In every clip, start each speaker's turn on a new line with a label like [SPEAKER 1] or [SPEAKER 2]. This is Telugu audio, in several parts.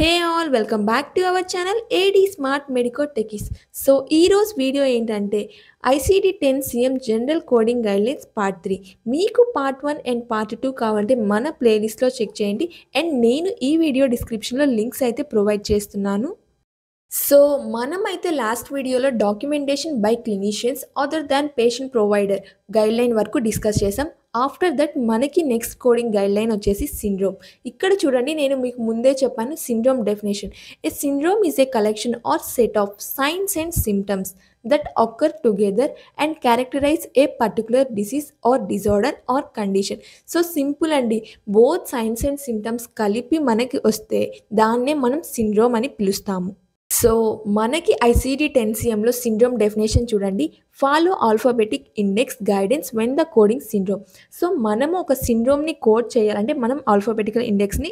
[SPEAKER 1] Hey all, welcome back to our channel AD Smart Medico Techies. So ఈ రోజు వీడియో ఏంటంటే ICD-10 CM general coding guidelines part 3. మీకు పార్ట్ 1 అండ్ పార్ట్ 2 కావాలంటే మన ప్లేలిస్ట్లో చెక్ చేయండి. అండ్ నేను ఈ వీడియో డిస్క్రిప్షన్లో లింక్స్ అయితే ప్రొవైడ్ చేస్తున్నాను. సో మనమైతే లాస్ట్ వీడియోలో documentation by clinicians other than patient provider guideline వరకు డిస్కస్ చేసాం. ఆఫ్టర్ దట్ మనకి నెక్స్ట్ కోడింగ్ గైడ్లైన్ వచ్చేసి సిండ్రోమ్. ఇక్కడ చూడండి, నేను మీకు ముందే చెప్పాను syndrome definition. A syndrome is a collection or set of signs and symptoms that occur together and characterize a particular disease or disorder or condition. So simple అండి, బోత్ సైన్స్ అండ్ సిమ్టమ్స్ కలిపి మనకి వస్తే దాన్నే మనం సిండ్రోమ్ అని పిలుస్తాము. సో మనకి ICD-10 CMలో సిండ్రోమ్ డెఫినేషన్ చూడండి. Follow alphabetic index guidance when the coding syndrome. So మనము ఒక సిండ్రోమ్ని కోడ్ చేయాలంటే మనం ఆల్ఫాబెటికల్ ఇండెక్స్ని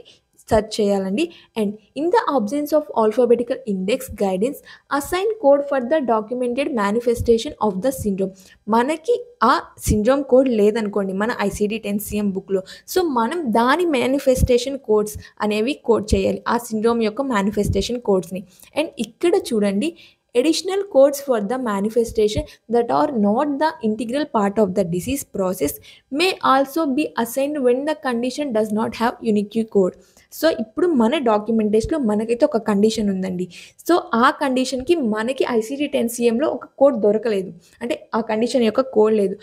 [SPEAKER 1] సెర్చ్ చేయాలండి. And in the absence of alphabetical index guidance assign code for the documented manifestation of the syndrome. మనకి ఆ సిండ్రోమ్ కోడ్ లేదనుకోండి మన ICD-10 CM బుక్లో, సో మనం దాని మేనిఫెస్టేషన్ కోడ్స్ అనేవి కోడ్ చేయాలి, ఆ సిండ్రోమ్ యొక్క మేనిఫెస్టేషన్ కోడ్స్ని. అండ్ ఇక్కడ చూడండి, additional codes for the manifestation that are not the integral part of the disease process may also be assigned when the condition does not have unique code. So ఇప్పుడు మన డాక్యుమెంటేషన్లో మనకైతే ఒక కండిషన్ ఉందండి. సో ఆ కండిషన్కి మనకి ICD-10 CMలో ఒక కోడ్ దొరకలేదు, అంటే ఆ కండిషన్ యొక్క కోడ్ లేదు.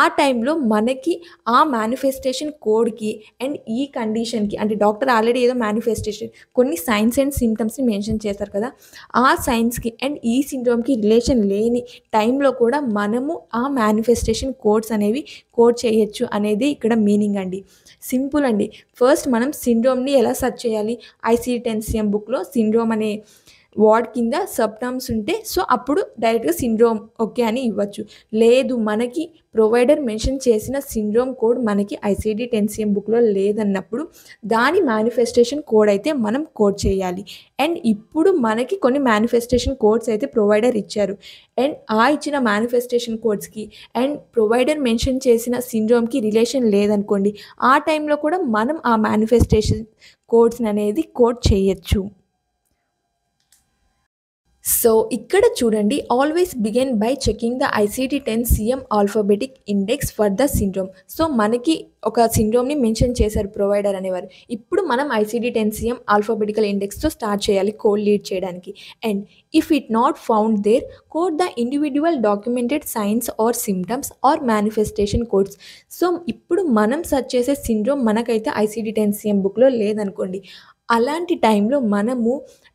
[SPEAKER 1] ఆ టైంలో మనకి ఆ మేనిఫెస్టేషన్ కోడ్కి అండ్ ఈ కండిషన్కి, అంటే డాక్టర్ ఆల్రెడీ ఏదో మేనిఫెస్టేషన్ కొన్ని సైన్స్ అండ్ సిమ్టమ్స్ని మెన్షన్ చేస్తారు కదా, ఆ సైన్స్కి అండ్ ఈ సిండ్రోమ్కి రిలేషన్ లేని టైంలో కూడా మనము ఆ మేనిఫెస్టేషన్ కోడ్స్ అనేవి కోడ్ చేయొచ్చు అనేది ఇక్కడ మీనింగ్ అండి. సింపుల్ అండి. ఫస్ట్ మనం సిండ్రోమ్ని ఎలా సెర్చ్ చేయాలి? ICD-10 CM బుక్లో సిండ్రోమ్ అనే వార్డ్ కింద సబ్ టర్మ్స్ ఉంటే సో అప్పుడు డైరెక్ట్గా సిండ్రోమ్ ఓకే అని ఇవ్వచ్చు. లేదు, మనకి ప్రొవైడర్ మెన్షన్ చేసిన సిండ్రోమ్ కోడ్ మనకి ICD-10 CM బుక్లో లేదన్నప్పుడు దాని మేనిఫెస్టేషన్ కోడ్ అయితే మనం కోడ్ చేయాలి. అండ్ ఇప్పుడు మనకి కొన్ని మేనిఫెస్టేషన్ కోడ్స్ అయితే ప్రొవైడర్ ఇచ్చారు. అండ్ ఆ ఇచ్చిన మేనిఫెస్టేషన్ కోడ్స్కి అండ్ ప్రొవైడర్ మెన్షన్ చేసిన సిండ్రోమ్కి రిలేషన్ లేదనుకోండి, ఆ టైంలో కూడా మనం ఆ మేనిఫెస్టేషన్ కోడ్స్ అనేది కోడ్ చేయొచ్చు. సో ఇక్కడ చూడండి, always begin by checking the ICD-10 CM alphabetic index for the syndrome. So మనకి ఒక సిండ్రోమ్ని మెన్షన్ చేశారు ప్రొవైడర్ అనేవారు. ఇప్పుడు మనం ICD-10 CM ఆల్ఫాబెటికల్ ఇండెక్స్తో స్టార్ట్ చేయాలి కోడ్ లీడ్ చేయడానికి. And if it not found there, code the individual documented signs or symptoms or manifestation codes. So ఇప్పుడు మనం సెర్చ్ చేసే సిండ్రోమ్ మనకైతే ICD-10 CM బుక్లో లేదనుకోండి, అలాంటి టైంలో మనము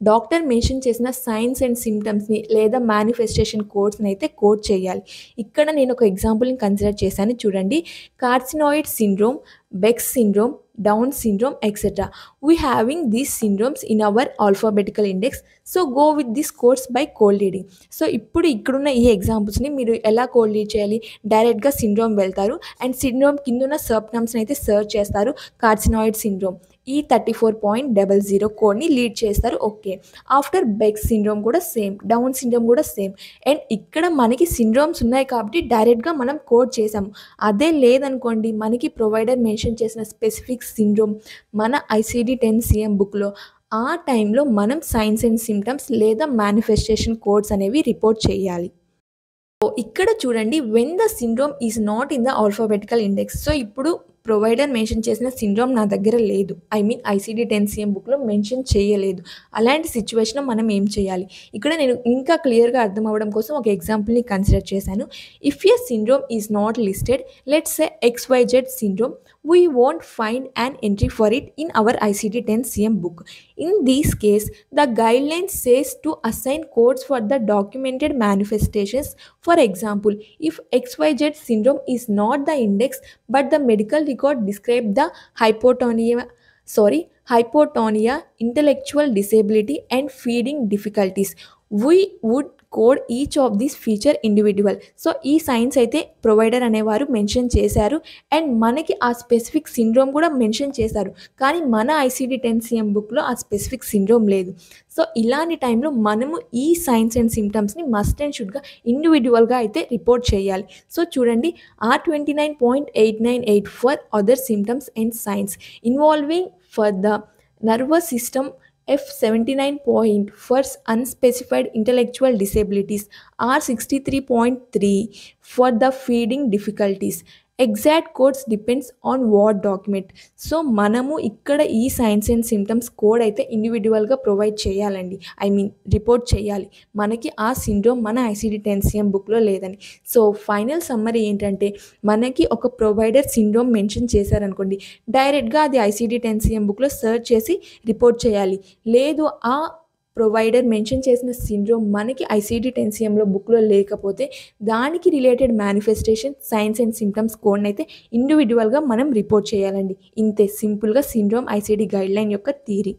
[SPEAKER 1] డాక్టర్ మెన్షన్ చేసిన సైన్స్ అండ్ సిమ్టమ్స్ని లేదా మేనిఫెస్టేషన్ కోడ్స్ని అయితే కోడ్ చేయాలి. ఇక్కడ నేను ఒక ఎగ్జాంపుల్ని కన్సిడర్ చేశాను చూడండి. Carcinoid syndrome, Beck's syndrome, Down syndrome etcetera. We having these syndromes in our alphabetical index. So go with this codes by code leading. So ఇప్పుడు ఇక్కడున్న ఈ ఎగ్జాంపుల్స్ని మీరు ఎలా కోడ్ లీడ్ చేయాలి? డైరెక్ట్గా సిండ్రోమ్ వెళ్తారు అండ్ సిండ్రోమ్ కిందున్న సబ్ టర్మ్స్ని అయితే సర్చ్ చేస్తారు. కార్సినాయిడ్ సిండ్రోమ్ E34.00 కోడ్ని లీడ్ చేస్తారు. ఓకే, ఆఫ్టర్ బెక్స్ సిండ్రోమ్ కూడా సేమ్, డౌన్ సిండ్రోమ్ కూడా సేమ్. అండ్ ఇక్కడ మనకి సిండ్రోమ్స్ ఉన్నాయి కాబట్టి డైరెక్ట్గా మనం కోడ్ చేసాము. అదే లేదనుకోండి, మనకి ప్రొవైడర్ మెన్షన్ చేసిన స్పెసిఫిక్ సిండ్రోమ్ మన ICD-10 CM బుక్లో, ఆ టైంలో మనం సైన్స్ అండ్ సిమ్టమ్స్ లేదా మేనిఫెస్టేషన్ కోడ్స్ అనేవి రిపోర్ట్ చేయాలి. సో ఇక్కడ చూడండి, when the syndrome is not in the alphabetical index. So ఇప్పుడు ప్రొవైడర్ మెన్షన్ చేసిన సిండ్రోమ్ నా దగ్గర లేదు, ఐ మీన్ ICD-10 CM బుక్లో మెన్షన్ చేయలేదు. అలాంటి సిచ్యువేషన్లో మనం ఏం చేయాలి? ఇక్కడ నేను ఇంకా క్లియర్గా అర్థం అవ్వడం కోసం ఒక ఎగ్జాంపుల్ని కన్సిడర్ చేశాను. If a syndrome is not listed, let's say XYZ syndrome, we won't find an entry for it in our ICD-10 CM book. In this case, the guideline says to assign codes for the documented manifestations. For example, if XYZ syndrome is not the index but the medical record describe the hypotonia, intellectual disability and feeding difficulties, we would code each of this feature individual. So ఈ సైన్స్ అయితే ప్రొవైడర్ అనేవారు మెన్షన్ చేశారు అండ్ మనకి ఆ స్పెసిఫిక్ సిండ్రోమ్ కూడా మెన్షన్ చేశారు, కానీ మన ICD-10 CM బుక్లో ఆ స్పెసిఫిక్ సిండ్రోమ్ లేదు. సో ఇలాంటి టైంలో మనము ఈ సైన్స్ అండ్ సిమ్టమ్స్ని మస్ట్ అండ్ షుడ్గా ఇండివిజువల్గా అయితే రిపోర్ట్ చేయాలి. సో చూడండి, R29.898 for other symptoms and science involving for the nervous system F79 point for unspecified intellectual disabilities, R63.3 for the feeding difficulties. Exact codes depends on what document. So మనము ఇక్కడ ఈ సైన్స్ అండ్ సిమ్టమ్స్ కోడ్ అయితే ఇండివిజువల్గా ప్రొవైడ్ చేయాలండి, రిపోర్ట్ చేయాలి మనకి ఆ సిండ్రోమ్ మన ICD-10 బుక్లో లేదని. సో ఫైనల్ సమ్మరీ ఏంటంటే, మనకి ఒక ప్రొవైడర్ సిండ్రోమ్ మెన్షన్ చేశారనుకోండి, డైరెక్ట్గా అది ICD-10 బుక్లో సెర్చ్ చేసి రిపోర్ట్ చేయాలి. లేదు ఆ ప్రొవైడర్ మెన్షన్ చేసిన సిండ్రోమ్ మనకి ICD-10 బుక్లో లేకపోతే దానికి related manifestation signs and symptoms కోడ్ని అయితే ఇండివిజువల్గా మనం రిపోర్ట్ చేయాలండి. ఇంతే సింపుల్గా సిండ్రోమ్ ICD గైడ్లైన్ యొక్క theory.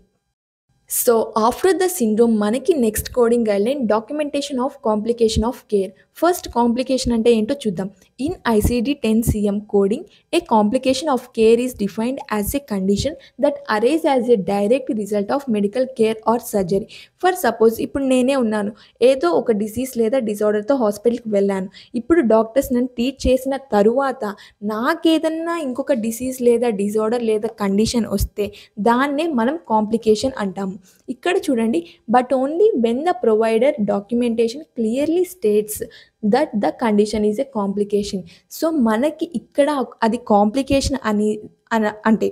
[SPEAKER 1] So after the syndrome మనకి next coding guideline documentation of complication of care. First complication అంటే ఏంటో చూద్దాం. In ICD-10 coding, a complication of care is defined as a condition that arise as a direct result of medical care or surgery. For suppose ఇప్పుడు నేనే ఉన్నాను, ఏదో ఒక డిసీజ్ లేదా డిజార్డర్తో హాస్పిటల్కి వెళ్ళాను. ఇప్పుడు డాక్టర్స్ నన్ను ట్రీట్ చేసిన తరువాత నాకేదన్నా ఇంకొక డిసీజ్ లేదా డిజార్డర్ లేదా కండిషన్ వస్తే దాన్నే మనం కాంప్లికేషన్ అంటాము. ఇక్కడ చూడండి, but only when the provider documentation clearly states that the condition is a complication. So మనకి ఇక్కడ అది కాంప్లికేషన్ అని అంటే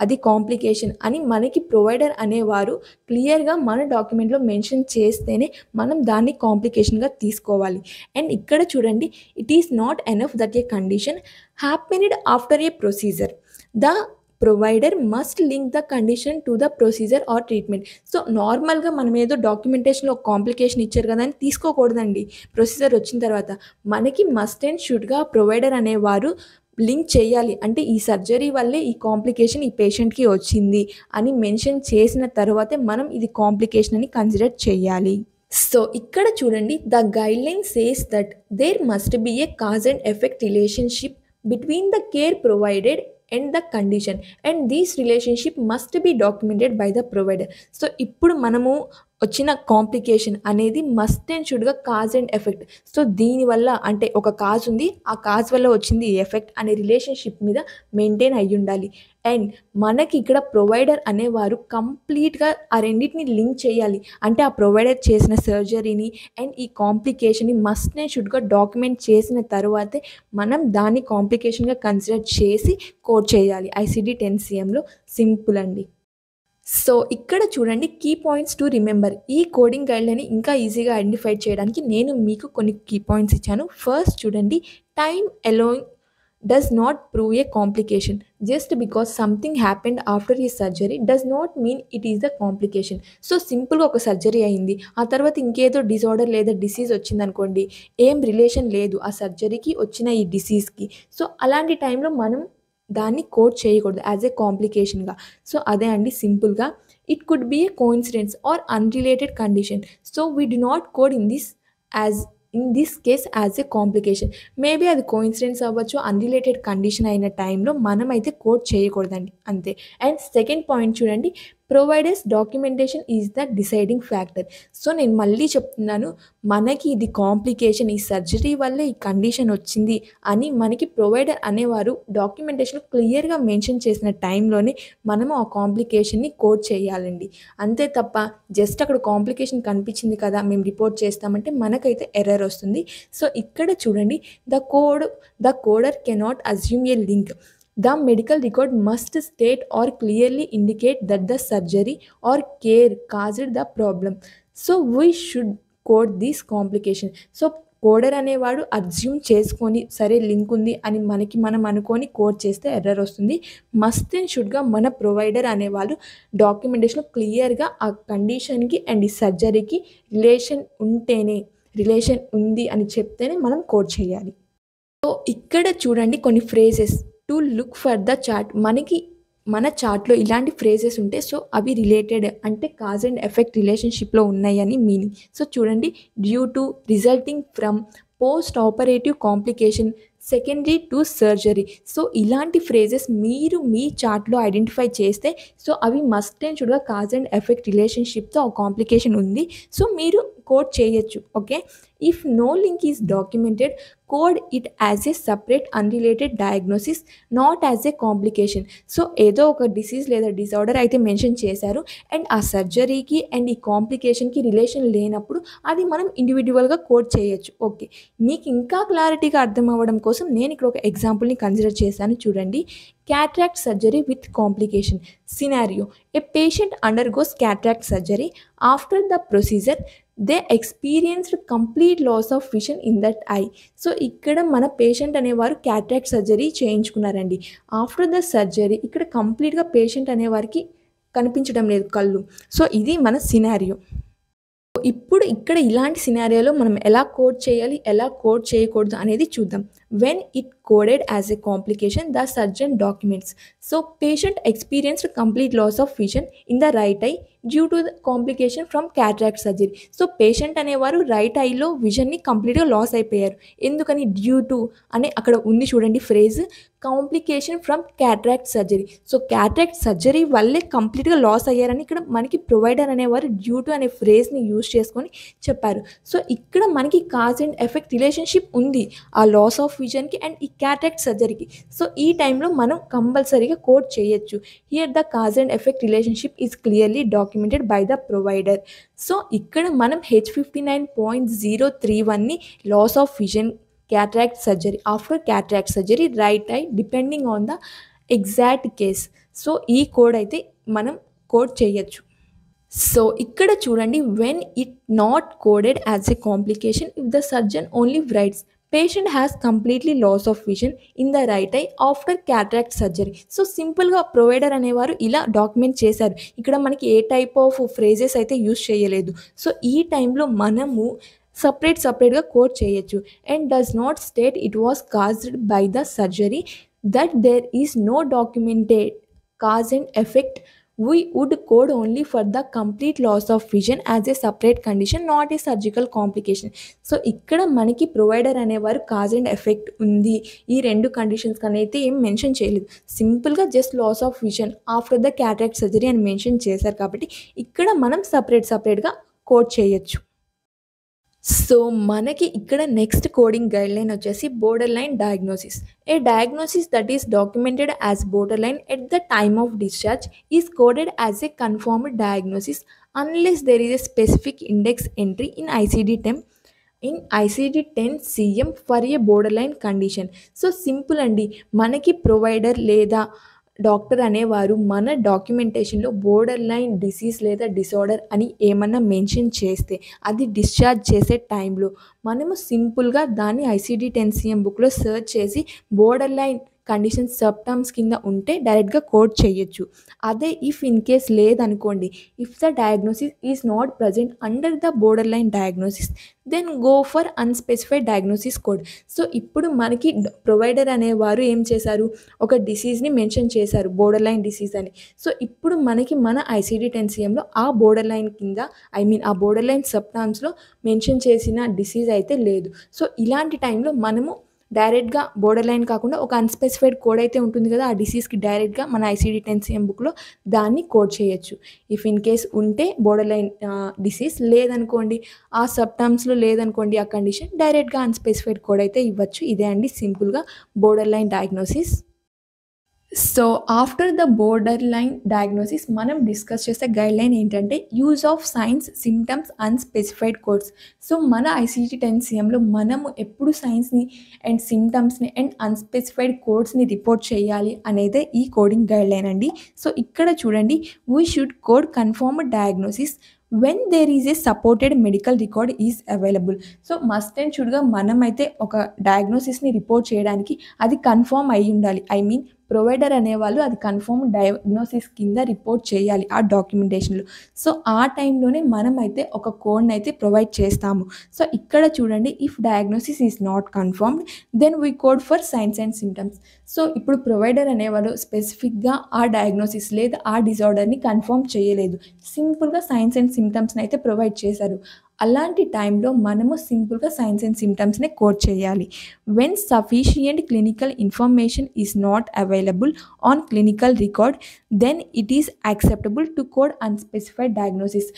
[SPEAKER 1] అది కాంప్లికేషన్ అని మనకి ప్రొవైడర్ అనేవారు క్లియర్గా మన డాక్యుమెంట్లో మెన్షన్ చేస్తేనే మనం దాన్ని కాంప్లికేషన్గా తీసుకోవాలి. అండ్ ఇక్కడ చూడండి, it is not enough that a condition happened after a procedure. The provider must link the condition to the procedure or treatment. So నార్మల్గా మనం ఏదో డాక్యుమెంటేషన్లో కాంప్లికేషన్ ఇచ్చారు కదా అని తీసుకోకూడదండి. ప్రొసీజర్ వచ్చిన తర్వాత మనకి మస్ట్ అండ్ షుడ్గా ప్రొవైడర్ అనేవారు లింక్ చేయాలి. అంటే ఈ సర్జరీ వల్లే ఈ కాంప్లికేషన్ ఈ పేషెంట్కి వచ్చింది అని మెన్షన్ చేసిన తర్వాతే మనం ఇది కాంప్లికేషన్ అని కన్సిడర్ చేయాలి. సో ఇక్కడ చూడండి, the guideline says that there must be a cause and effect relationship between the care provided and the condition, and this relationship must be documented by the provider. So ఇప్పుడు మనము వచ్చిన కాంప్లికేషన్ అనేది మస్ట్ అండ్ షుడ్గా కాజ్ అండ్ ఎఫెక్ట్. సో దీనివల్ల అంటే ఒక కాజ్ ఉంది, ఆ కాజ్ వల్ల వచ్చింది ఈ ఎఫెక్ట్ అనే రిలేషన్షిప్ మీద మెయింటైన్ అయ్యి ఉండాలి. అండ్ మనకి ఇక్కడ ప్రొవైడర్ అనేవారు కంప్లీట్గా ఆ రెండింటిని లింక్ చేయాలి. అంటే ఆ ప్రొవైడర్ చేసిన సర్జరీని అండ్ ఈ కాంప్లికేషన్ని మస్ట్ అండ్ షుడ్గా డాక్యుమెంట్ చేసిన తర్వాతే మనం దాన్ని కాంప్లికేషన్గా కన్సిడర్ చేసి కోడ్ చేయాలి. ICD-10 సింపుల్ అండి. సో ఇక్కడ చూడండి, కీ పాయింట్స్ టు రిమెంబర్. ఈ కోడింగ్ గైడ్లైన్ ఇంకా ఈజీగా ఐడెంటిఫై చేయడానికి నేను మీకు కొన్ని కీ పాయింట్స్ ఇచ్చాను. ఫస్ట్ చూడండి, time alone does not prove a complication. Just because something happened after ఈ surgery does not mean it is the complication. So సింపుల్గా ఒక సర్జరీ అయింది, ఆ తర్వాత ఇంకేదో డిజార్డర్ లేదా డిసీజ్ వచ్చిందనుకోండి, ఏం రిలేషన్ లేదు ఆ సర్జరీకి వచ్చిన ఈ డిసీజ్కి. సో అలాంటి టైంలో మనం దాన్ని కోడ్ చేయకూడదు యాజ్ ఏ కాంప్లికేషన్గా. సో అదే అండి సింపుల్గా, it could be a coincidence or unrelated condition. So we do not code in this case as a complication. Maybe అది కోఇన్సిడెన్స్ అవ్వచ్చు, అన్రిలేటెడ్ కండిషన్ అయిన టైంలో మనం అయితే కోడ్ చేయకూడదండి, అంతే. అండ్ సెకండ్ పాయింట్ చూడండి, providers documentation is the deciding factor. So నేను మళ్ళీ చెప్తున్నాను, మనకి ఇది కాంప్లికేషన్, ఈ సర్జరీ వల్లే ఈ కండిషన్ వచ్చింది అని మనకి ప్రొవైడర్ అనేవారు డాక్యుమెంటేషన్ క్లియర్గా మెన్షన్ చేసిన టైంలోనే మనము ఆ కాంప్లికేషన్ని కోడ్ చేయాలండి. అంతే తప్ప జస్ట్ అక్కడ కాంప్లికేషన్ కనిపించింది కదా మేము రిపోర్ట్ చేస్తామంటే మనకైతే ఎర్రర్ వస్తుంది. సో ఇక్కడ చూడండి, the కోడర్ cannot assume A link. The medical record must state or clearly indicate that the surgery or care caused the problem. So we should code this complication. So కోడర్ అనేవాడు అజ్యూమ్ చేసుకొని సరే లింక్ ఉంది అని మనం అనుకొని కోడ్ చేస్తే ఎర్రర్ వస్తుంది. మస్ట్ అండ్ షుడ్గా మన ప్రొవైడర్ అనేవాళ్ళు డాక్యుమెంటేషన్ క్లియర్గా ఆ కండిషన్కి అండ్ ఈ సర్జరీకి రిలేషన్ ఉంది అని చెప్తేనే మనం కోడ్ చేయాలి. సో ఇక్కడ చూడండి కొన్ని phrases to look for the chart. మన చార్ట్లో ఇలాంటి ఫ్రేజెస్ ఉంటే సో అవి రిలేటెడ్ అంటే కాజ్ అండ్ ఎఫెక్ట్ రిలేషన్షిప్లో ఉన్నాయని మీనింగ్. సో చూడండి, due to, resulting from, post operative complication, secondary to surgery. So ఇలాంటి ఫ్రేజెస్ మీరు మీ చార్ట్లో ఐడెంటిఫై చేస్తే సో అవి మస్ట్ అండ్ షుడ్గా కాజ్ అండ్ ఎఫెక్ట్ రిలేషన్షిప్తో ఆ కాంప్లికేషన్ ఉంది, సో మీరు కోడ్ చేయొచ్చు. Okay, if no link is documented, code it as a separate unrelated diagnosis, not as a complication. So ఏదో ఒక డిసీజ్ లేదా డిజార్డర్ అయితే మెన్షన్ చేశారు అండ్ ఆ సర్జరీకి అండ్ ఈ కాంప్లికేషన్కి రిలేషన్ లేనప్పుడు అది మనం ఇండివిజువల్గా కోడ్ చేయొచ్చు. ఓకే, మీకు ఇంకా క్లారిటీగా అర్థం అవ్వడం కోసం నేను ఇక్కడ ఒక ఎగ్జాంపుల్ని కన్సిడర్ చేశాను. చూడండి, cataract surgery with complication scenario. A patient undergoes cataract surgery. After the procedure, they experienced complete loss of vision in that eye. So ఇక్కడ మన పేషెంట్ అనేవారు క్యాట్రాక్ట్ సర్జరీ చేయించుకున్నారండి. ఆఫ్టర్ ద సర్జరీ ఇక్కడ కంప్లీట్గా పేషెంట్ అనేవారికి కనిపించడం లేదు కళ్ళు. సో ఇది మన సినారియో. ఇప్పుడు ఇక్కడ ఇలాంటి సినారియోలో మనం ఎలా కోడ్ చేయాలి, ఎలా కోడ్ చేయకూడదు అనేది చూద్దాం. When it coded as a complication, the surgeon documents. So patient experienced complete loss of vision in the right eye due to the complication from cataract surgery. So patient అనేవారు రైట్ ఐలో విజన్ని కంప్లీట్గా లాస్ అయిపోయారు. ఎందుకని? డ్యూ టు అనే అక్కడ ఉంది చూడండి phrase, complication from cataract surgery. So cataract surgery వల్లే కంప్లీట్గా లాస్ అయ్యారని ఇక్కడ మనకి ప్రొవైడర్ అనేవారు డ్యూ టు అనే ఫ్రేజ్ని యూజ్ చేసుకొని చెప్పారు. సో ఇక్కడ మనకి కాజ్ అండ్ ఎఫెక్ట్ రిలేషన్షిప్ ఉంది ఆ లాస్ ఆఫ్ విజన్కి అండ్ ఈ క్యాట్రాక్ట్ సర్జరీకి. సో ఈ టైంలో మనం కంపల్సరీగా కోడ్ చేయొచ్చు. Here the cause and effect relationship is clearly documented by the provider. So ఇక్కడ మనం H59.031ని loss of vision, cataract surgery, after cataract surgery, right eye, depending on the exact case. So ఈ కోడ్ అయితే మనం కోడ్ చేయొచ్చు. సో ఇక్కడ చూడండి, when it not coded as a complication, if the surgeon only writes patient has completely loss of vision in the right eye after cataract surgery. So సింపుల్గా ప్రొవైడర్ అనేవారు ఇలా డాక్యుమెంట్ చేశారు. ఇక్కడ మనకి ఏ టైప్ ఆఫ్ ఫ్రేజెస్ అయితే యూజ్ చేయలేదు. సో ఈ టైంలో మనము సపరేట్గా కోడ్ చేయొచ్చు. And does not state it was caused by the surgery, that there is no documented cause and effect, we would code only for the complete loss of vision as a separate condition, not a surgical complication. So ఇక్కడ మనకి ప్రొవైడర్ అనేవారు కాజ్ అండ్ ఎఫెక్ట్ ఉంది, ఈ రెండు కండిషన్స్ అయితే ఏం మెన్షన్ చేయలేదు. సింపుల్గా just loss of vision after the cataract surgery అని మెన్షన్ చేశారు కాబట్టి ఇక్కడ మనం సపరేట్గా కోడ్ చేయొచ్చు. సో మనకి ఇక్కడ నెక్స్ట్ కోడింగ్ గైడ్లైన్ వచ్చేసి border line diagnosis. A diagnosis that is documented as border line at the time of discharge is coded as a confirmed diagnosis unless there is a specific index entry in ICD-10 CM for a border line condition. So simple అండి, మనకి ప్రొవైడర్ లేదా డాక్టర్ అనేవారు మన డాక్యుమెంటేషన్లో బోర్డర్ లైన్ డిసీజ్ లేదా డిసార్డర్ అని ఏమన్నా మెన్షన్ చేస్తే అది డిశ్చార్జ్ చేసే టైంలో మనము సింపుల్గా దాన్ని ICD-10 CM బుక్లో సెర్చ్ చేసి border line condition sub terms కింద ఉంటే డైరెక్ట్గా కోడ్ చేయొచ్చు. అదే ఇఫ్ ఇన్ కేస్ లేదనుకోండి, if the diagnosis is not present under the border line diagnosis, then go for unspecified diagnosis code. So ఇప్పుడు మనకి ప్రొవైడర్ అనేవారు ఏం చేశారు, ఒక డిసీజ్ని మెన్షన్ చేశారు బోర్డర్ లైన్ డిసీజ్ అని. సో ఇప్పుడు మనకి మన ICD-10 CMలో ఆ బోర్డర్ లైన్ కింద ఆ బోర్డర్ లైన్ సబ్ టర్మ్స్లో మెన్షన్ చేసిన డిసీజ్ అయితే లేదు. సో ఇలాంటి టైంలో మనము డైరెక్ట్గా బోర్డర్ లైన్ కాకుండా ఒక అన్స్పెసిఫైడ్ కోడ్ అయితే ఉంటుంది కదా ఆ డిసీజ్కి, డైరెక్ట్గా మన ICD-10 CM బుక్లో దాన్ని కోడ్ చేయొచ్చు. ఇఫ్ ఇన్ కేస్ ఉంటే బోర్డర్ లైన్ డిసీజ్ లేదనుకోండి, ఆ సబ్ టర్మ్స్లో లేదనుకోండి ఆ కండిషన్, డైరెక్ట్గా అన్స్పెసిఫైడ్ కోడ్ అయితే ఇవ్వచ్చు. ఇదే అండి సింపుల్గా border line diagnosis. So after the border line diagnosis మనం డిస్కస్ చేసే గైడ్లైన్ ఏంటంటే use of signs, symptoms, unspecified codes. So మన ICD-10 CMలో మనము ఎప్పుడు సైన్స్ని అండ్ సిమ్టమ్స్ని అండ్ అన్స్పెసిఫైడ్ కోడ్స్ని రిపోర్ట్ చేయాలి అనేదే ఈ కోడింగ్ గైడ్లైన్ అండి. సో ఇక్కడ చూడండి, we should code confirmed diagnosis when there is a supported medical record is available. So must and షుడ్గా మనమైతే ఒక డయాగ్నోసిస్ని రిపోర్ట్ చేయడానికి అది కన్ఫర్మ్ అయి ఉండాలి. ప్రొవైడర్ అనేవాళ్ళు అది కన్ఫర్మ్ డయాగ్నోసిస్ కింద రిపోర్ట్ చేయాలి ఆ డాక్యుమెంటేషన్లో. సో ఆ టైంలోనే మనమైతే ఒక కోడ్ని అయితే ప్రొవైడ్ చేస్తాము. సో ఇక్కడ చూడండి, if diagnosis is not confirmed then we code for signs and symptoms. So ఇప్పుడు ప్రొవైడర్ అనేవాళ్ళు స్పెసిఫిక్గా ఆ డయాగ్నోసిస్ లేదా ఆ డిజార్డర్ని కన్ఫర్మ్ చేయలేదు, సింపుల్గా సైన్స్ అండ్ సిమ్టమ్స్ని అయితే ప్రొవైడ్ చేశారు. అలాంటి టైంలో మనము సింపుల్గా సైన్స్ అండ్ సిమ్టమ్స్ని కోడ్ చేయాలి. When sufficient clinical information is not available on clinical record then it is acceptable to code unspecified diagnosis.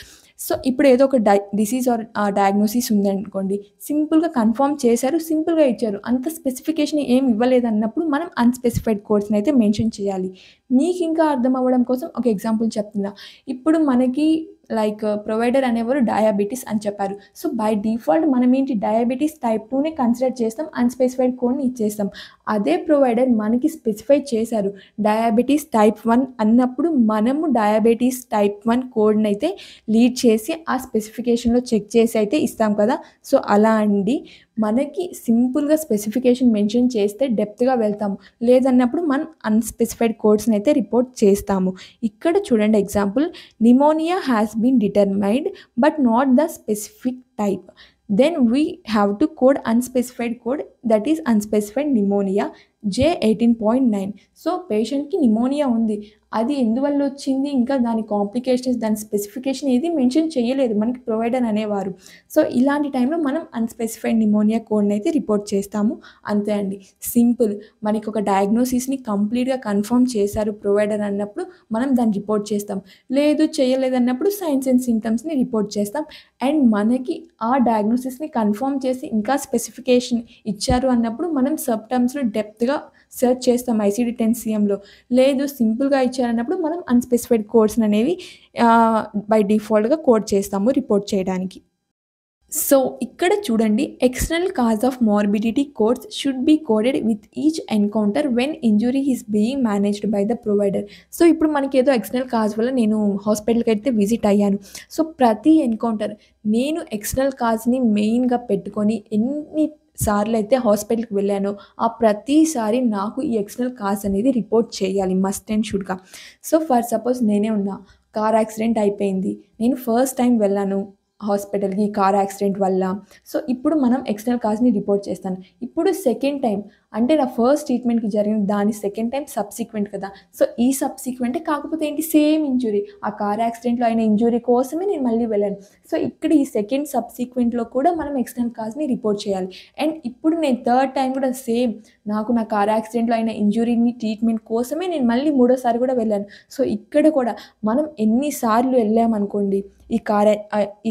[SPEAKER 1] So ఇప్పుడు ఏదో ఒక డిసీజ్ ఆర్ డయాగ్నోసిస్ ఉందనుకోండి. సింపుల్‌గా కన్ఫర్మ్ చేశారు. సింపుల్‌గా ఇచ్చారు. అంత స్పెసిఫికేషన్ ఏమి ఇవ్వలేదన్నప్పుడు మనం అన్‌స్పెసిఫైడ్ కోడ్స్‌ని అయితే మెన్షన్ చేయాలి. మీకింకా అర్థం అవ్వడం కోసం ఒక ఎగ్జాంపుల్ చెప్తున్నా. ఇప్పుడు మనకి ప్రొవైడర్ అనేవారు డయాబెటిస్ అని చెప్పారు. సో, బై డిఫాల్ట్ మనమేంటి డయాబెటిస్ టైప్ 2నే కన్సిడర్ చేస్తాం. అన్‌స్పెసిఫైడ్ కోడ్‌ని ఇచ్చేస్తాం. అదే ప్రొవైడర్ మనకి స్పెసిఫై చేశారు. డయాబెటిస్ టైప్ 1 అన్నప్పుడు మనము డయాబెటిస్ టైప్ 1 కోడ్‌నైతే లీడ్ చేసి ఆ స్పెసిఫికేషన్‌లో చెక్ చేసి అయితే ఇస్తాం కదా! సో, అలా అండి. మనకి సింపుల్‌గా స్పెసిఫికేషన్ మెన్షన్ చేస్తే డెప్త్‌గా వెళ్తాము. లేదన్నప్పుడు మనం అన్‌స్పెసిఫైడ్ కోడ్స్‌ని అయితే రిపోర్ట్ చేస్తాము. ఇక్కడ చూడండి example pneumonia has been determined but not the specific type. Then we have to code unspecified code, that is unspecified pneumonia J18.9. So పేషెంట్‌కి నిమోనియా ఉంది. అది ఎందువల్ల వచ్చింది, ఇంకా దాని కాంప్లికేషన్స్, దాని స్పెసిఫికేషన్ ఏది మెన్షన్ చేయలేదు మనకి ప్రొవైడర్ అనేవారు. సో ఇలాంటి టైంలో మనం అన్‌స్పెసిఫైడ్ నిమోనియా కోడ్‌ని అయితే రిపోర్ట్ చేస్తాము. అంతే అండి. సింపుల్. మనకి ఒక డయాగ్నోసిస్‌ని కంప్లీట్‌గా కన్ఫర్మ్ చేశారు ప్రొవైడర్ అన్నప్పుడు మనం దాన్ని రిపోర్ట్ చేస్తాం. లేదు చేయలేదన్నప్పుడు సైన్స్ అండ్ సింప్టమ్స్‌ని రిపోర్ట్ చేస్తాం. అండ్ మనకి ఆ డయాగ్నోసిస్‌ని కన్ఫర్మ్ చేసి ఇంకా స్పెసిఫికేషన్ ఇచ్చారు అన్నప్పుడు మనం సబ్ టర్మ్స్‌లో డెప్త్‌గా సెర్చ్ చేస్తాం ICD-10-CMలో. లేదు సింపుల్‌గా ఇచ్చారన్నప్పుడు మనం అన్‌స్పెసిఫైడ్ కోడ్స్ అనేవి బై డిఫాల్ట్‌గా కోడ్ చేస్తాము రిపోర్ట్ చేయడానికి. సో, ఇక్కడ చూడండి external cause of morbidity codes should be coded with each encounter when injury is being managed by the provider. So, ఇప్పుడు మనకేదో ఎక్స్టర్నల్ కాజ్ వల్ల నేను హాస్పిటల్‌కైతే విజిట్ అయ్యాను. సో, ప్రతి ఎన్కౌంటర్ నేను ఎక్స్టర్నల్ కాజ్‌ని మెయిన్‌గా పెట్టుకొని ఎన్ని సార్లయితే హాస్పిటల్‌కి వెళ్ళానో, ఆ ప్రతిసారి నాకు ఈ ఎక్స్టర్నల్ కాజ్ అనేది రిపోర్ట్ చేయాలి మస్ట్ అండ్ షుడ్‌గా. సో, ఫర్ సపోజ్ నేనే ఉన్నా. కార్ యాక్సిడెంట్ అయిపోయింది. నేను ఫస్ట్ టైమ్ వెళ్ళాను హాస్పిటల్‌కి కార్ యాక్సిడెంట్ వల్ల. సో, ఇప్పుడు మనం ఎక్స్టర్నల్ కాజ్‌ని రిపోర్ట్ చేస్తాను. ఇప్పుడు సెకండ్ టైమ్ అంటే నా ఫస్ట్ ట్రీట్మెంట్‌కి జరిగిన దాని సెకండ్ టైమ్ సబ్సిక్వెంట్ కదా! సో, ఈ సబ్సిక్వెంటే కాకపోతే ఏంటి సేమ్ ఇంజ్యూరీ. ఆ కార్ యాక్సిడెంట్‌లో అయిన ఇంజ్యూరీ కోసమే నేను మళ్ళీ వెళ్ళాను. సో, ఇక్కడ ఈ సెకండ్ సబ్సిక్వెంట్‌లో కూడా మనం ఎక్స్టర్నల్ కాజ్‌ని రిపోర్ట్ చేయాలి. అండ్ ఇప్పుడు నేను థర్డ్ టైమ్ కూడా సేమ్ నాకు నా కార్ యాక్సిడెంట్‌లో అయిన ఇంజ్యూరీని ట్రీట్మెంట్ కోసమే నేను మళ్ళీ మూడోసారి కూడా వెళ్ళాను. సో, ఇక్కడ కూడా మనం ఎన్ని సార్లు వెళ్ళామనుకోండి ఈ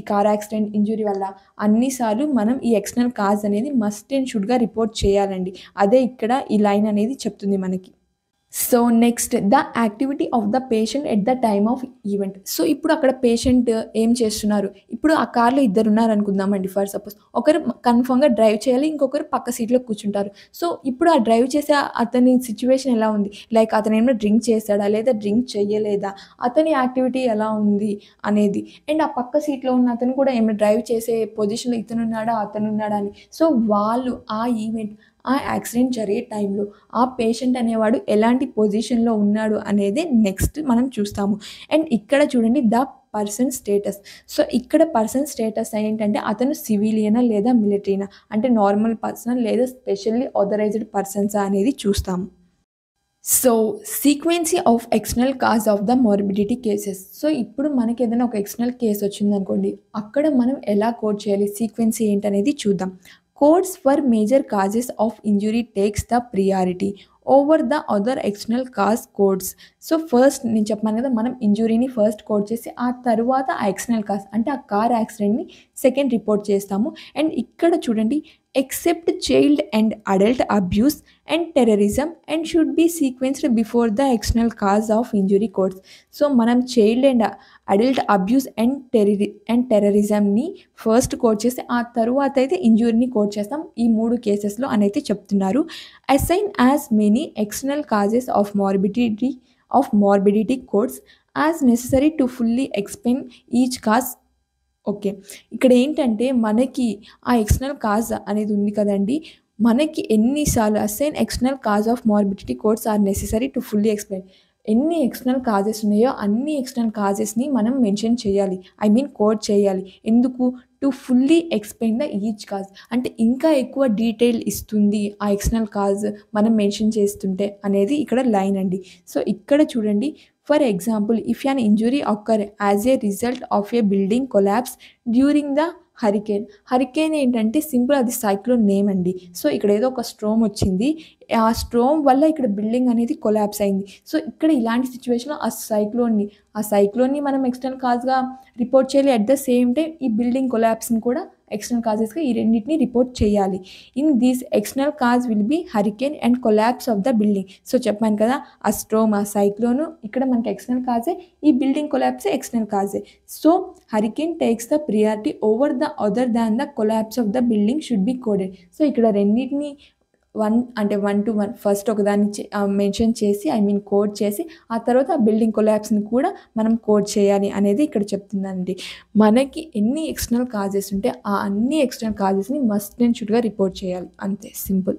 [SPEAKER 1] కార్ యాక్సిడెంట్ ఇంజ్యూరీ వల్ల అన్ని సార్లు మనం ఈ ఎక్స్టర్నల్ కాజ్ అనేది మస్ట్ అండ్ షుడ్‌గా రిపోర్ట్ చేయాలండి. అదే ఇక్కడ ఈ లైన్ అనేది చెప్తుంది మనకి. So, next the activity of the patient at the time of event. So, ఇప్పుడు అక్కడ పేషెంట్ ఏం చేస్తున్నారు? ఇప్పుడు ఆ కార్‌లో ఇద్దరున్నారనుకుందామండి ఫర్ సపోజ్. ఒకరు కన్ఫర్మ్‌గా డ్రైవ్ చేయాలి. ఇంకొకరు పక్క సీట్‌లో కూర్చుంటారు. సో, ఇప్పుడు ఆ డ్రైవ్ చేసే అతని సిట్యుయేషన్ ఎలా ఉంది? లైక్ అతనేమైనా డ్రింక్ చేశాడా? లేదా డ్రింక్ చెయ్యలేదా? అతని యాక్టివిటీ ఎలా ఉంది అనేది. అండ్ ఆ పక్క సీట్‌లో ఉన్న అతను కూడా ఏమైనా డ్రైవ్ చేసే పొజిషన్‌లో ఇతనున్నాడా? అతనున్నాడా అని. సో, వాళ్ళు ఆ ఈవెంట్ ఆ యాక్సిడెంట్ జరిగే టైంలో ఆ పేషెంట్ అనేవాడు ఎలాంటి పొజిషన్‌లో ఉన్నాడు అనేదే నెక్స్ట్ మనం చూస్తాము. అండ్ ఇక్కడ చూడండి ద పర్సన్ స్టేటస్. సో, ఇక్కడ పర్సన్ స్టేటస్ ఏంటంటే అతను సివిలియనా లేదా మిలిటరీనా? అంటే నార్మల్ పర్సనా లేదా స్పెషల్లీ ఆథరైజ్డ్ పర్సన్సా అనేది చూస్తాము. So, sequencing of external cause of the morbidity cases. So, ఇప్పుడు మనకేదైనా ఒక ఎక్స్టర్నల్ కేస్ వచ్చిందనుకోండి. అక్కడ మనం ఎలా కోడ్ చేయాలి? సీక్వెన్సీ ఏంటనేది చూద్దాం. Codes for major causes of injury takes the priority over the other external cause codes. So, first నేను చెప్పాను కదా! మనం ఇంజ్యూరీని ఫస్ట్ కోడ్ చేసి ఆ తరువాత ఆ ఎక్స్టర్నల్ కాజ్ అంటే ఆ కార్ యాక్సిడెంట్‌ని సెకండ్ రిపోర్ట్ చేస్తాము. అండ్ ఇక్కడ చూడండి except child and adult abuse and terrorism and should be sequenced before the external cause of injury codes. So, మనం child and adult abuse and టెర్రరిజంని ఫస్ట్ కోడ్ చేసి ఆ తరువాత అయితే ఇంజ్యూరీని కోడ్ చేస్తాం. ఈ 3 కేసెస్‌లో అనైతే చెప్తున్నారు. Assign as many external causes of morbidity codes as necessary to fully explain each cause. Okay. ఇక్కడేంటంటే మనకి ఆ ఎక్స్టర్నల్ కాజ్ అనేది ఉంది కదండీ! మనకి ఎన్ని సార్లు assign external cause of morbidity codes are necessary to fully explain. ఎన్ని ఎక్స్టర్నల్ కాజెస్ ఉన్నాయో అన్ని ఎక్స్టర్నల్ కాజెస్‌ని మనం మెన్షన్ చేయాలి. ఐ మీన్ కోడ్ చేయాలి. ఎందుకు? To fully explain the each cause. అంటే ఇంకా ఎక్కువ డీటెయిల్ ఇస్తుంది ఆ ఎక్స్టర్నల్ కాజ్ మనం మెన్షన్ చేస్తుంటే అనేది ఇక్కడ లైన్ అండి. సో, ఇక్కడ చూడండి for example if an injury occur as a result of a building collapse during the hurricane ఏంటంటే సింపుల్ అది సైక్లోన్ నేమ్ అండి. సో, ఇక్కడ ఏదో ఒక స్ట్రోమ్ వచ్చింది. ఆ స్ట్రోమ్ వల్ల ఇక్కడ బిల్డింగ్ అనేది కొలాప్స్ అయింది. సో, ఇక్కడ ఇలాంటి సిట్యుయేషన్‌లో ఆ సైక్లోన్‌ని మనం ఎక్స్టర్నల్ కాజ్‌గా రిపోర్ట్ చేయాలి. అట్ ద సేమ్ టైమ్ ఈ బిల్డింగ్ కొలాప్స్‌ని కూడా ఎక్స్టర్నల్ కాజెస్‌గా ఈ రెండిటిని రిపోర్ట్ చేయాలి. In this external cause will be hurricane and collapse of the building. So, చెప్పాను కదా! ఆ స్ట్రోమ్, ఆ సైక్లోన్ ఇక్కడ మనకి ఎక్స్టర్నల్ కాజే. ఈ బిల్డింగ్ కొలాప్స్ ఎక్స్టర్నల్ కాజే. So, hurricane takes the priority over the other than the collapse of the building should be coded. So, ఇక్కడ రెండిటిని 1 to 1 ఫస్ట్ ఒకదాన్ని మెన్షన్ చేసి కోడ్ చేసి ఆ తర్వాత ఆ బిల్డింగ్ కొలాప్స్‌ని కూడా మనం కోడ్ చేయాలి అనేది ఇక్కడ చెప్తుందండి. మనకి ఎన్ని ఎక్స్టర్నల్ కాజెస్ ఉంటే ఆ అన్ని ఎక్స్టర్నల్ కాజెస్‌ని మస్ట్ అండ్ షుడ్‌గా రిపోర్ట్ చేయాలి. అంతే సింపుల్.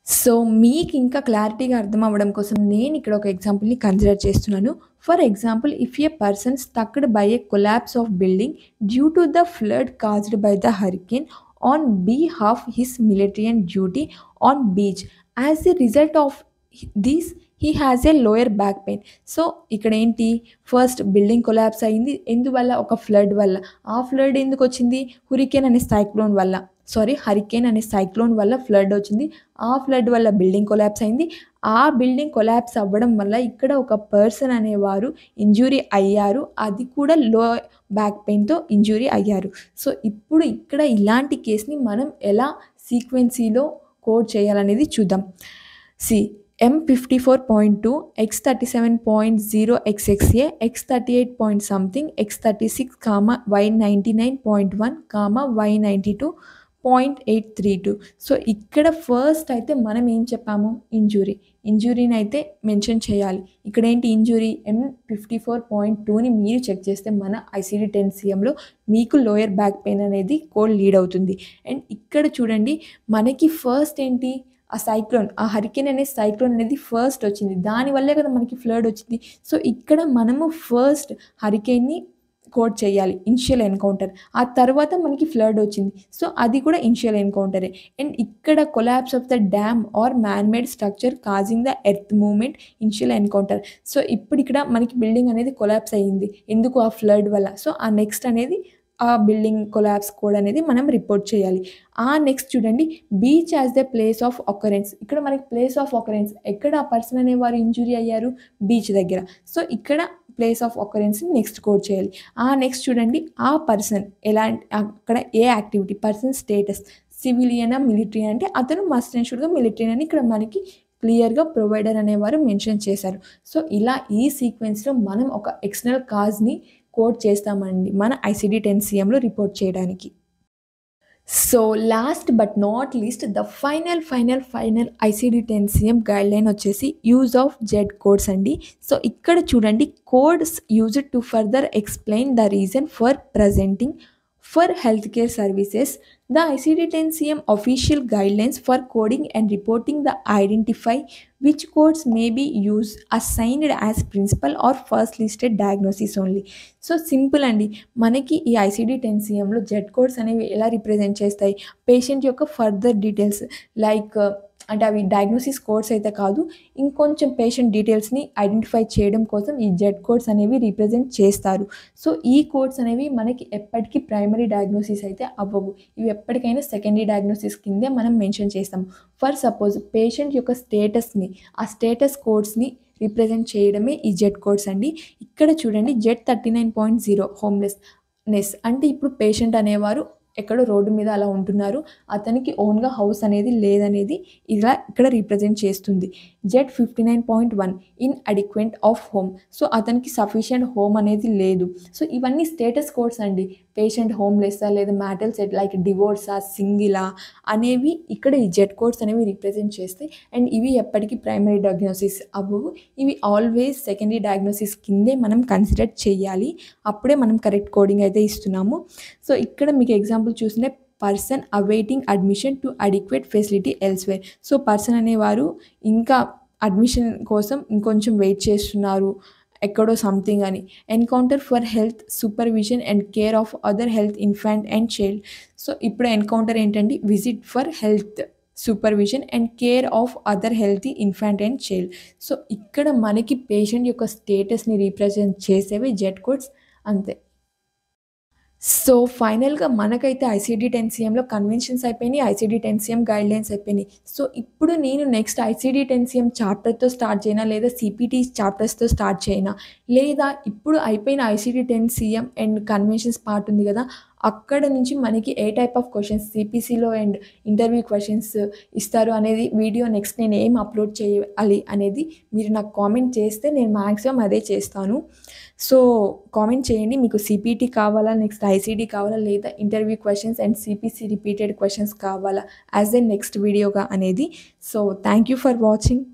[SPEAKER 1] సో, మీకు ఇంకా క్లారిటీగా అర్థం అవ్వడం కోసం నేను ఇక్కడ ఒక ఎగ్జాంపుల్‌ని కన్సిడర్ చేస్తున్నాను. For example, if a person stucked by a collapse of building due to the flood caused by the hurricane on behalf his military and duty on beach. As a result of this, he has a lower back pain. So, ఇక్కడ ఏంటి, ఫస్ట్ బిల్డింగ్ కొలాప్స్ అయింది. ఎందువల్ల? ఒక ఫ్లడ్ వల్ల. ఆ ఫ్లడ్ ఎందుకు వచ్చింది? హరికేన్ అనే సైక్లోన్ వల్ల ఫ్లడ్ వచ్చింది. ఆ ఫ్లడ్ వల్ల బిల్డింగ్ కొలాప్స్ అయింది. ఆ బిల్డింగ్ కొలాప్స్ అవ్వడం వల్ల ఇక్కడ ఒక పర్సన్ అనేవారు ఇంజ్యూరీ అయ్యారు. అది కూడా లో బ్యాక్ పెయిన్‌తో ఇంజ్యూరీ అయ్యారు. సో, ఇప్పుడు ఇక్కడ ఇలాంటి కేస్‌ని మనం ఎలా సీక్వెన్సీలో కోడ్ చేయాలనేది చూద్దాం. M54.2, X37.0 XXA, X38 point something, X36, Y99.1, Y92.832. So, ఇక్కడ ఫస్ట్ అయితే మనం ఏం చెప్పాము? ఇంజ్యూరీని అయితే మెన్షన్ చేయాలి. ఇక్కడ ఏంటి ఇంజ్యూరీ? M54.2ని మీరు చెక్ చేస్తే మన ICD-10 CMలో మీకు లోయర్ బ్యాక్ పెయిన్ అనేది కోడ్ లీడ్ అవుతుంది. అండ్ ఇక్కడ చూడండి, మనకి ఫస్ట్ ఏంటి, ఆ హరికేన్ అనే సైక్లోన్ అనేది ఫస్ట్ వచ్చింది. దానివల్లే కదా మనకి ఫ్లడ్ వచ్చింది. సో, ఇక్కడ మనము ఫస్ట్ హరికేన్‌ని కోడ్ చేయాలి, ఇనిషియల్ ఎన్కౌంటర్. ఆ తర్వాత మనకి ఫ్లడ్ వచ్చింది. సో, అది కూడా ఇనిషియల్ ఎన్కౌంటరే. అండ్ ఇక్కడ collapse of the dam or man made structure causing the earth movement, initial encounter. So, ఇప్పుడు ఇక్కడ మనకి బిల్డింగ్ అనేది కొలాప్స్ అయ్యింది. ఎందుకు? ఆ ఫ్లడ్ వల్ల. సో, ఆ నెక్స్ట్ అనేది ఆ బిల్డింగ్ కొలాప్స్ కోడ్ అనేది మనం రిపోర్ట్ చేయాలి. ఆ నెక్స్ట్ చూడండి, beach as the place of occurrence. ఇక్కడ మనకి ప్లేస్ ఆఫ్ అకరెన్స్ ఎక్కడ ఆ పర్సన్ అనేవారు ఇంజ్యూరీ అయ్యారు? బీచ్ దగ్గర. సో, ఇక్కడ ప్లేస్ ఆఫ్ అకరెన్స్‌ని నెక్స్ట్ కోడ్ చేయాలి. ఆ నెక్స్ట్ చూడండి, ఆ పర్సన్ అక్కడ ఏ యాక్టివిటీ, పర్సన్ స్టేటస్ సివిలియనా, మిలిటరీ అంటే అతను మస్ట్ అండ్ షుడ్‌గా మిలిటరీ అని ఇక్కడ మనకి క్లియర్‌గా ప్రొవైడర్ అనేవారు మెన్షన్ చేశారు. సో, ఇలా ఈ సీక్వెన్స్‌లో మనం ఒక ఎక్స్టర్నల్ కాజ్‌ని కోడ్ చేస్తామండి మన ICD-10 CMలో రిపోర్ట్ చేయడానికి. So, last but not least the final ICD-10 CM guideline వచ్చేసి యూజ్ ఆఫ్ జెడ్ కోడ్స్ అండి. సో, ఇక్కడ చూడండి, codes used to further explain the reason for presenting for health care services. The ICD-10 CM official guidelines for coding and reporting the identify which codes may be used assigned as principal or first listed diagnosis only. So, simple అండి. మనకి ఈ ICD-10 CMలో జెడ్ కోడ్స్ అనేవి ఎలా రిప్రజెంట్ చేస్తాయి? పేషెంట్ యొక్క ఫర్దర్ డీటెయిల్స్ లైక్ అంటే అవి డయాగ్నోసిస్ కోడ్స్ అయితే కాదు, ఇంకొంచెం పేషెంట్ డీటెయిల్స్‌ని ఐడెంటిఫై చేయడం కోసం ఈ జెడ్ కోడ్స్ అనేవి రిప్రజెంట్ చేస్తారు. సో, ఈ కోడ్స్ అనేవి మనకి ఎప్పటికీ ప్రైమరీ డయాగ్నోసిస్ అయితే అవ్వవు. ఇవి ఎప్పటికైనా సెకండరీ డయాగ్నోసిస్ కిందే మనం మెన్షన్ చేస్తాం. ఫర్ సపోజ్ పేషెంట్ యొక్క స్టేటస్‌ని, ఆ స్టేటస్ కోడ్స్‌ని రిప్రజెంట్ చేయడమే ఈ జెడ్ కోడ్స్ అండి. ఇక్కడ చూడండి, Z39.0 హోమ్‌లెస్‌నెస్ అంటే ఇప్పుడు పేషెంట్ అనేవారు ఎక్కడో రోడ్డు మీద అలా ఉంటున్నారు. అతనికి ఓన్‌గా హౌస్ అనేది లేదనేది ఇలా ఇక్కడ రిప్రజెంట్ చేస్తుంది. Z59.1 inadequate of home. So, అతనికి సఫిషియంట్ హోమ్ అనేది లేదు. సో, ఇవన్నీ స్టేటస్ కోడ్స్ అండి. పేషెంట్ హోమ్‌లెస్సా లేదా మ్యారిటల్ సెట్ లైక్ డివోర్సా, సింగిలా అనేవి ఇక్కడ ఈ జెడ్ కోడ్స్ అనేవి రిప్రజెంట్ చేస్తాయి. అండ్ ఇవి ఎప్పటికీ ప్రైమరీ డయాగ్నోసిస్ అవ్వవు. ఇవి ఆల్వేస్ సెకండరీ డయాగ్నోసిస్ కిందే మనం కన్సిడర్ చేయాలి. అప్పుడే మనం కరెక్ట్ కోడింగ్ అయితే ఇస్తున్నాము. సో, ఇక్కడ మీకు ఎగ్జాంపుల్ చూస్తుంటే person awaiting admission to adequate facility elsewhere. So, person అనేవారు ఇంకా అడ్మిషన్ కోసం ఇంకొంచెం వెయిట్ చేస్తున్నారు ఎక్కడో సంథింగ్ అని. Encounter for health supervision and care of other health infant and child. So, ఇప్పుడు ఎన్కౌంటర్ ఏంటంటే visit for health supervision and care of other healthy infant and child. So, ఇక్కడ మనకి పేషెంట్ యొక్క స్టేటస్‌ని రిప్రజెంట్ చేసేవి జెడ్ కోడ్స్ అంతే. సో, ఫైనల్‌గా మనకైతే ఐసీడీ-10 కన్వెన్షన్స్ అయిపోయినాయి. ఐసీడీ-10 గైడ్‌లైన్స్ అయిపోయినాయి. సో, ఇప్పుడు నేను నెక్స్ట్ ఐసీడీ-10 చాప్టర్‌తో స్టార్ట్ చేయనా? లేదా సీపీటీ చాప్టర్స్‌తో స్టార్ట్ చేయనా? లేదా ఇప్పుడు అయిపోయిన ఐసీడీ-10 అండ్ కన్వెన్షన్స్ పార్ట్ ఉంది గదా! అక్కడ నుంచి మనకి ఏ టైప్ ఆఫ్ క్వెషన్స్ సీపీసీలో అండ్ ఇంటర్వ్యూ క్వెషన్స్ ఇస్తారు అనేది వీడియో నెక్స్ట్ నేను ఏం అప్‌లోడ్ చేయాలి అనేది మీరు నాకు కామెంట్ చేస్తే నేను మాక్సిమం అదే చేస్తాను. సో, కామెంట్ చేయండి. మీకు సీపీటీ కావాలా? నెక్స్ట్ ఐసీడీ కావాలా? లేదా interview questions and CPC repeated questions కావాలా? యాస్ ఎ నెక్స్ట్ వీడియోగా అనేది. So, thank you for watching.